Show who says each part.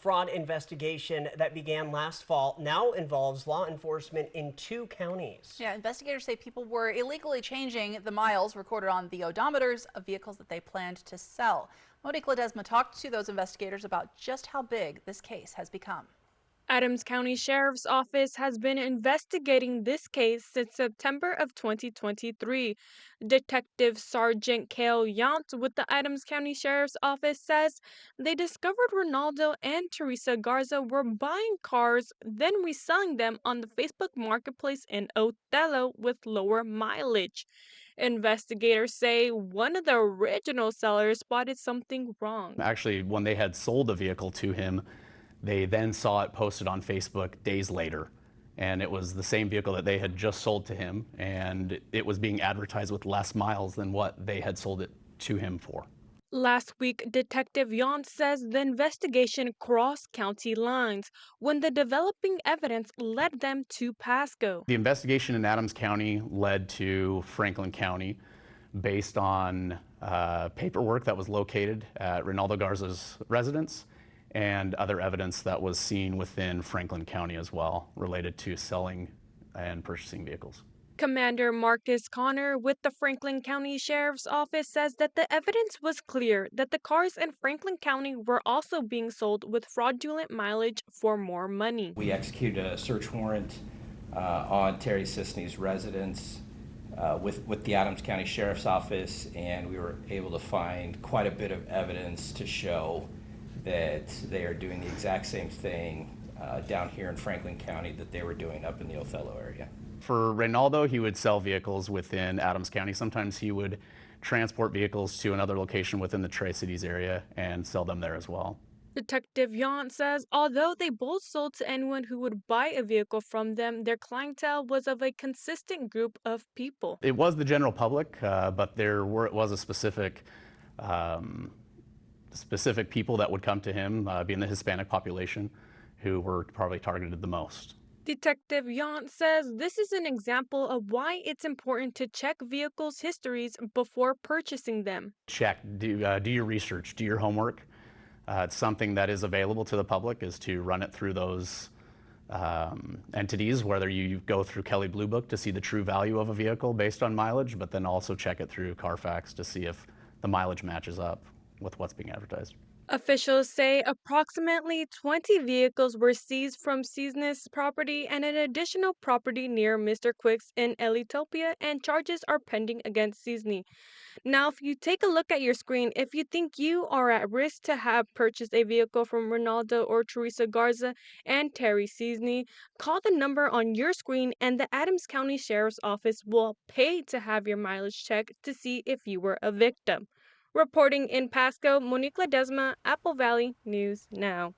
Speaker 1: fraud investigation that began last fall now involves law enforcement in 2 counties.
Speaker 2: Yeah, investigators say people were illegally changing the miles recorded on the odometers of vehicles that they planned to sell. Monique Ledesma talked to those investigators about just how big this case has become.
Speaker 3: Adams County Sheriff's Office has been investigating this case since September of 2023. Detective Sergeant Cale Yount with the Adams County Sheriff's Office says they discovered Ronaldo and Teresa Garza were buying cars, then reselling them on the Facebook Marketplace in Othello with lower mileage. Investigators say one of the original sellers spotted something wrong.
Speaker 4: Actually, when they had sold the vehicle to him, they then saw it posted on Facebook days later. And it was the same vehicle that they had just sold to him, and it was being advertised with less miles than what they had sold it to him for.
Speaker 3: Last week, Detective Yount says the investigation crossed county lines when the developing evidence led them to Pasco.
Speaker 4: The investigation in Adams County led to Franklin County based on paperwork that was located at Ronaldo Garza's residence and other evidence that was seen within Franklin County as well related to selling and purchasing vehicles.
Speaker 3: Commander Marcus Connor with the Franklin County Sheriff's Office says that the evidence was clear that the cars in Franklin County were also being sold with fraudulent mileage for more money.
Speaker 5: We executed a search warrant on Terry Sisney's residence with the Adams County Sheriff's Office, and we were able to find quite a bit of evidence to show that they are doing the exact same thing down here in Franklin County that they were doing up in the Othello area.
Speaker 4: For Reynaldo, he would sell vehicles within Adams County. Sometimes he would transport vehicles to another location within the Tri-Cities area and sell them there as well.
Speaker 3: Detective Yount says although they both sold to anyone who would buy a vehicle from them, their clientele was of a consistent group of people.
Speaker 4: It was the general public, but was a specific people that would come to him, being the Hispanic population, who were probably targeted the most.
Speaker 3: Detective Yount says this is an example of why it's important to check vehicles' histories before purchasing them.
Speaker 4: Check, do your research, do your homework. It's something that is available to the public, is to run it through those entities, whether you go through Kelley Blue Book to see the true value of a vehicle based on mileage, but then also check it through Carfax to see if the mileage matches up with what's being advertised.
Speaker 3: Officials say approximately 20 vehicles were seized from Season's property and an additional property near Mr. Quick's in Elitopia, and charges are pending against Seasony. Now, if you take a look at your screen, if you think you are at risk to have purchased a vehicle from Ronaldo or Teresa Garza and Terry Seasony, call the number on your screen and the Adams County Sheriff's Office will pay to have your mileage checked to see if you were a victim. Reporting in Pasco, Monique Ledesma, Apple Valley News Now.